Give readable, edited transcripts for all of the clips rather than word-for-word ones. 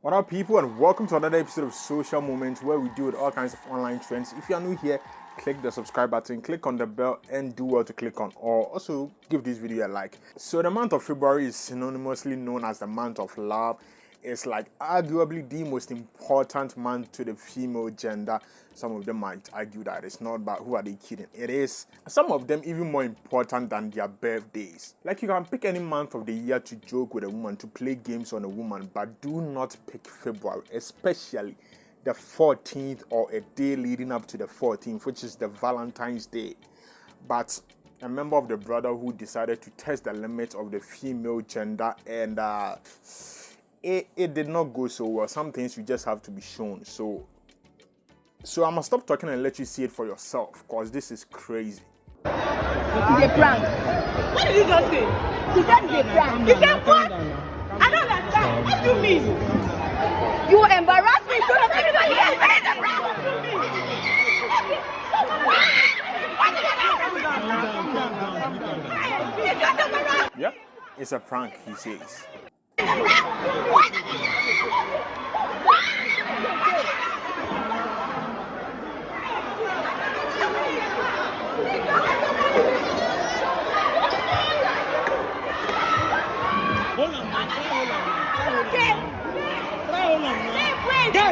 What up, people, and welcome to another episode of Social Moments, where we deal with all kinds of online trends. If you are new here, click the subscribe button, click on the bell, and do well to click on all. Also, give this video a like. So the month of February is synonymously known as the month of love. It's like arguably the most important month to the female gender. Some of them might argue that it's not, but who are they kidding? It is. Some of them even more important than their birthdays. Like, you can pick any month of the year to joke with a woman, to play games on a woman, but do not pick February, especially the 14th or a day leading up to the 14th, which is the Valentine's Day. But a member of the Brotherhood decided to test the limits of the female gender, and it did not go so well. Some things you just have to be shown. So I'm gonna stop talking and let you see it for yourself, because this is crazy. It's a prank. What did you just say? She said it's a prank. You said what? I don't understand. What do you mean? You embarrass me in front of everybody else. It's a prank. Yep, it's a prank, he says.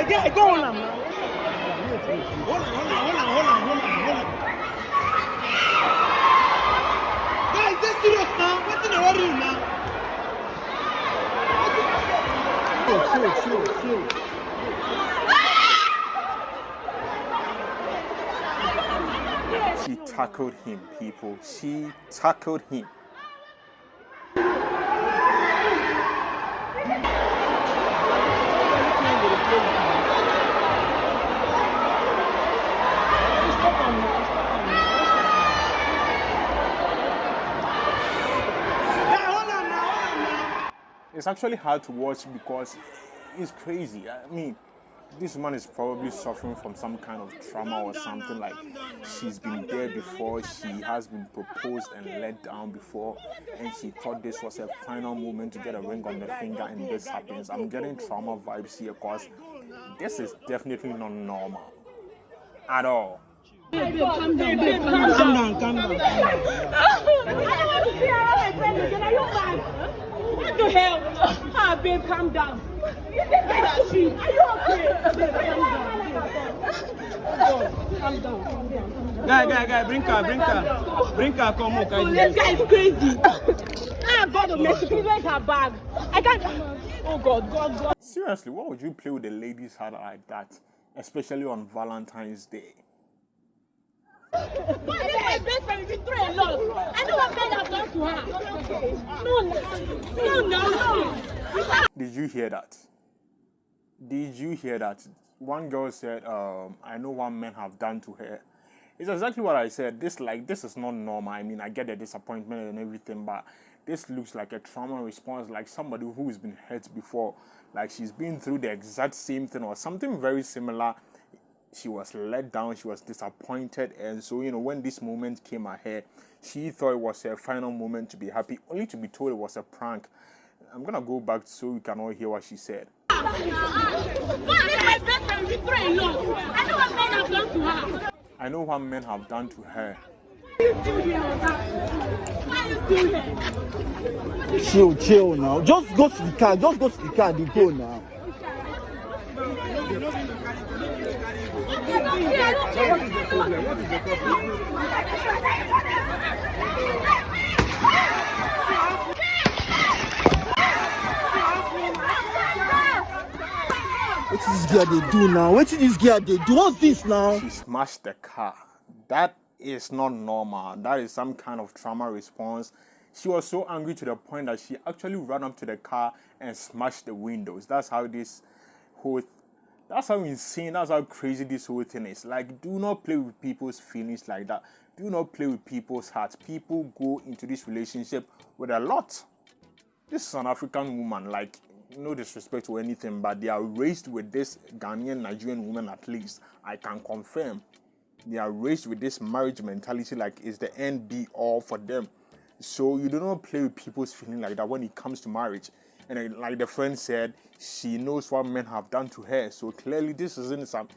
Yeah, go on now. Hold on. Guys, this serious now. What's in the worry now? Chill. She tackled him, people. She tackled him. It's actually hard to watch because it's crazy. I mean, this woman is probably suffering from some kind of trauma or something. Like, she's been there before, she has been proposed and let down before, and she thought this was her final moment to get a ring on the finger, and this happens. I'm getting trauma vibes here because this is definitely not normal at all. Calm down. What the hell? Ah, babe, calm down. Are you okay? Calm down. Guy, bring her, come on, This guy is crazy. God of mercy, please where's her bag? I can't. Oh God. Seriously, why would you play with a lady's heart like that, especially on Valentine's Day? This is my best friend. You throw a lot. I know what men have done to her. No. Did you hear that? One girl said, I know what men have done to her. It's exactly what I said. This is not normal. I mean, I get the disappointment and everything, but this looks like a trauma response, like somebody who has been hurt before. Like, she's been through the exact same thing or something very similar. She was let down, she was disappointed, and so, when this moment came ahead, she thought it was her final moment to be happy, only to be told it was a prank. I'm gonna go back so we can all hear what she said. God is my best friend. You throw a lot. I know what men have done to her. I know what men have done to her. Chill now. Just go to the car, they go now. What is this girl they do now? What's this now? She smashed the car. That is not normal. That is some kind of trauma response. She was so angry to the point that she actually ran up to the car and smashed the windows. That's how insane, that's how crazy this whole thing is. Like, do not play with people's feelings like that. Do not play with people's hearts. People go into this relationship with a lot. This is an African woman, like, no disrespect to anything, but they are raised with this Ghanaian, Nigerian woman, at least. I can confirm. They are raised with this marriage mentality, like it's the end be all for them. So you do not play with people's feeling like that when it comes to marriage. And like the friend said, she knows what men have done to her. So clearly this isn't some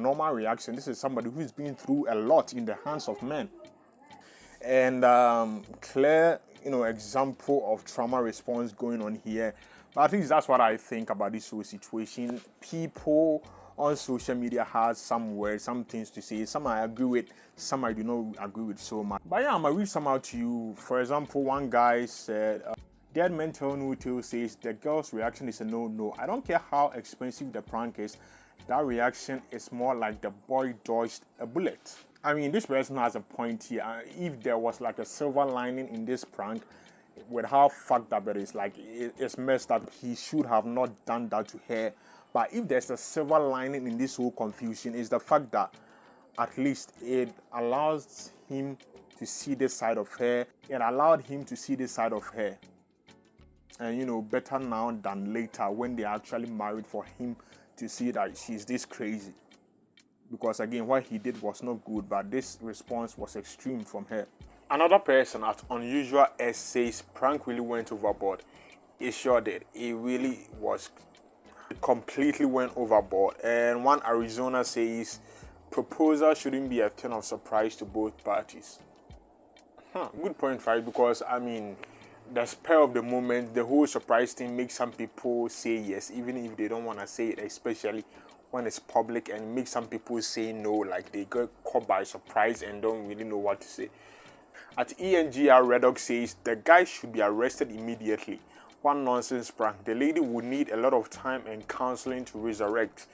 normal reaction. This is somebody who's been through a lot in the hands of men. And clear, example of trauma response going on here. But at least that's what I think about this whole situation. People on social media has some words, some things to say. Some I agree with, some I do not agree with so much. But yeah, I'm gonna read some out to you. For example, one guy said, Dead Mental No Tale says the girl's reaction is a no. I don't care how expensive the prank is. That reaction is more like the boy dodged a bullet. I mean, this person has a point here. If there was like a silver lining in this prank, with how fucked up it is, like it's messed up. He should have not done that to her. But if there's a silver lining in this whole confusion, is the fact that at least it allows him to see this side of her. It allowed him to see this side of her. And better now than later when they are actually married, for him to see that she's this crazy. Because again, what he did was not good, but this response was extreme from her. Another person at Unusual S says prank really went overboard. It sure did. It really was. It completely went overboard. And one Arizona says proposal shouldn't be a thing of surprise to both parties. Good point, right? Because I mean, the spur of the moment, the whole surprise thing makes some people say yes, even if they don't want to say it, especially when it's public, and makes some people say no, like they get caught by surprise and don't really know what to say. At ENGR, Redox says the guy should be arrested immediately. One nonsense prank. The lady would need a lot of time and counseling to resurrect.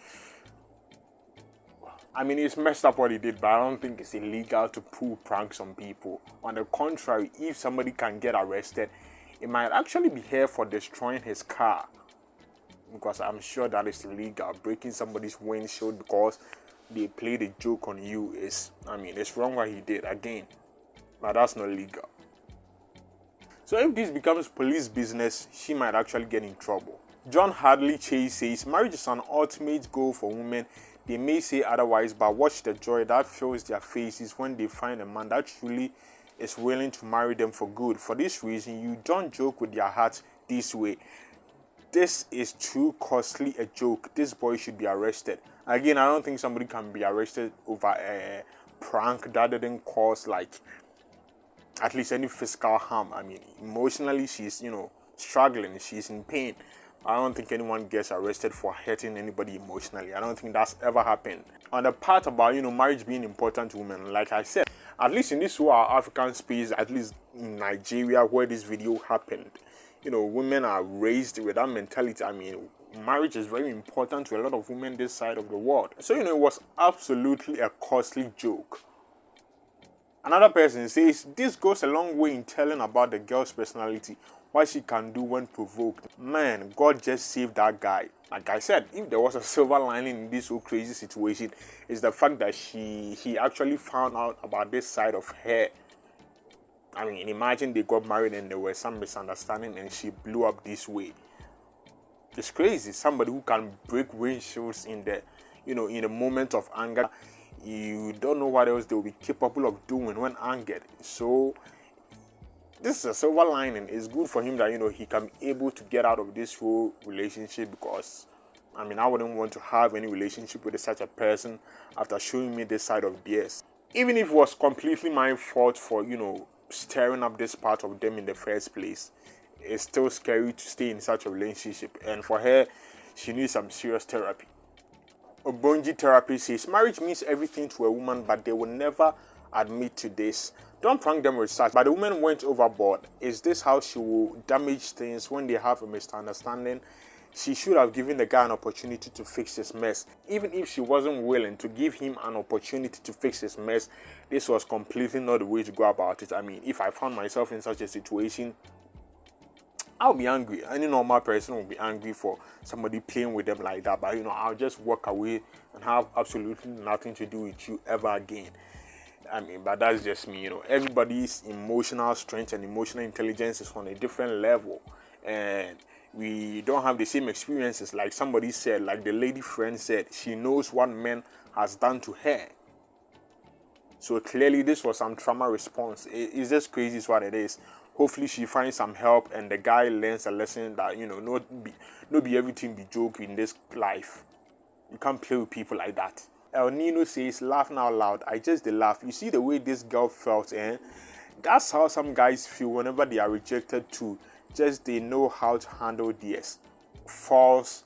I mean, it's messed up what he did, but I don't think it's illegal to pull pranks on people. On the contrary, if somebody can get arrested, it might actually be here for destroying his car. Because I'm sure that is illegal. Breaking somebody's windshield because they played a joke on you it's wrong what he did again. But that's not legal. So if this becomes police business, she might actually get in trouble. John Hadley Chase says, marriage is an ultimate goal for women. They may say otherwise, but watch the joy that fills their faces when they find a man that truly is willing to marry them for good. For this reason, you don't joke with your heart this way. This is too costly a joke. This boy should be arrested. Again, I don't think somebody can be arrested over a prank that didn't cause at least any physical harm. I mean, emotionally, she's, struggling. She's in pain. I don't think anyone gets arrested for hurting anybody emotionally. I don't think that's ever happened. On the part about, marriage being important to women, like I said, at least in this whole African space, at least in Nigeria where this video happened, women are raised with that mentality. I mean, marriage is very important to a lot of women this side of the world. So, it was absolutely a costly joke. Another person says, this goes a long way in telling about the girl's personality, what she can do when provoked. Man, God just saved that guy. Like I said, if there was a silver lining in this whole crazy situation, is the fact that he actually found out about this side of her. I mean, imagine they got married and there was some misunderstanding and she blew up this way. It's crazy. Somebody who can break windshields in the moment of anger. You don't know what else they'll be capable of doing when angered. So this is a silver lining. It's good for him that he can be able to get out of this whole relationship, because I wouldn't want to have any relationship with such a person after showing me this side of theirs. Even if it was completely my fault for stirring up this part of them in the first place, it's still scary to stay in such a relationship. And for her, she needs some serious therapy. Obonji Therapy says, marriage means everything to a woman, but they will never admit to this. Don't prank them with such. But the woman went overboard. Is this how she will damage things when they have a misunderstanding? She should have given the guy an opportunity to fix his mess. Even if she wasn't willing to give him an opportunity to fix his mess, this was completely not the way to go about it. I mean, if I found myself in such a situation, I'll be angry. Any normal person will be angry for somebody playing with them like that. But, I'll just walk away and have absolutely nothing to do with you ever again. I mean, but that's just me, Everybody's emotional strength and emotional intelligence is on a different level. And we don't have the same experiences. Like somebody said, like the lady friend said, she knows what men has done to her. So clearly this was some trauma response. It's just crazy is what it is. Hopefully she finds some help and the guy learns a lesson that, not be everything be joke in this life. You can't play with people like that. El Nino says, laughing out loud. I just did laugh. You see the way this girl felt, eh? That's how some guys feel whenever they are rejected too. Just they know how to handle this false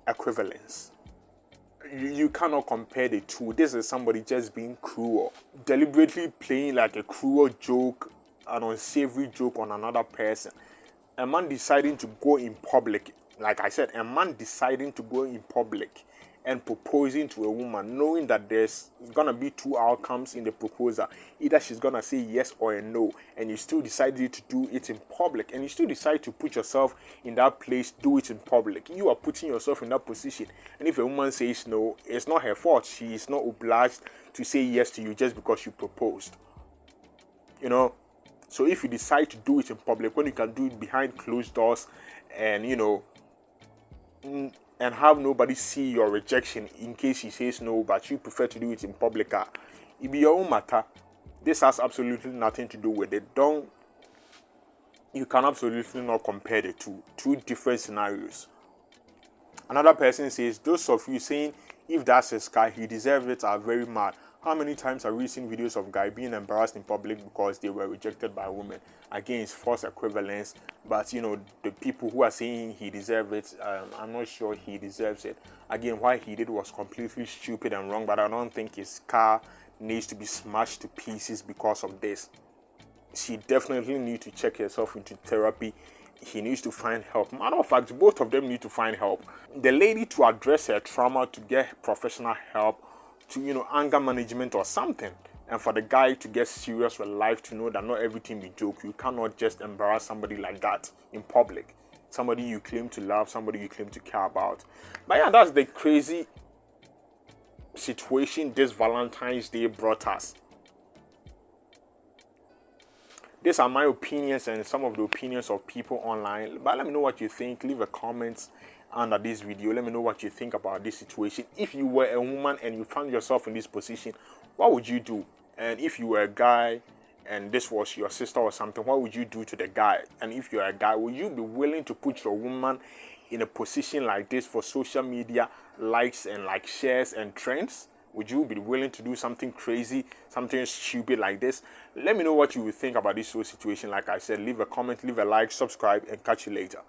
equivalence. You cannot compare the two. This is somebody just being cruel, deliberately playing like a cruel joke, an unsavory joke on another person. A man deciding to go in public, like I said, a man deciding to go in public and proposing to a woman, knowing that there's gonna be two outcomes in the proposal. Either she's gonna say yes or a no, and you still decided to do it in public, and you still decide to put yourself in that place, do it in public. You are putting yourself in that position, and if a woman says no, it's not her fault. She is not obliged to say yes to you just because you proposed. So if you decide to do it in public, when you can do it behind closed doors, and and have nobody see your rejection in case she says no, but you prefer to do it in public, it be your own matter. This has absolutely nothing to do with it. You can absolutely not compare the two different scenarios. Another person says, those of you saying if that's his guy, he deserves it, are very mad. How many times have we seen videos of guys being embarrassed in public because they were rejected by women? Again, it's false equivalence. But, the people who are saying he deserves it, I'm not sure he deserves it. Again, what he did was completely stupid and wrong, but I don't think his car needs to be smashed to pieces because of this. She definitely needs to check herself into therapy. He needs to find help. Matter of fact, both of them need to find help. The lady to address her trauma, to get professional help, to anger management or something, and for the guy to get serious with life, to know that not everything be joke. You cannot just embarrass somebody like that in public. Somebody you claim to love, somebody you claim to care about. But yeah, that's the crazy situation this Valentine's Day brought us. These are my opinions and some of the opinions of people online. But let me know what you think. Leave a comment under this video. Let me know what you think about this situation. If you were a woman and you found yourself in this position, what would you do? And if you were a guy and this was your sister or something, what would you do to the guy? And if you're a guy, would you be willing to put your woman in a position like this for social media likes and shares and trends? Would you be willing to do something crazy, something stupid like this? Let me know what you would think about this whole situation. Like I said, leave a comment, leave a like, subscribe, and catch you later.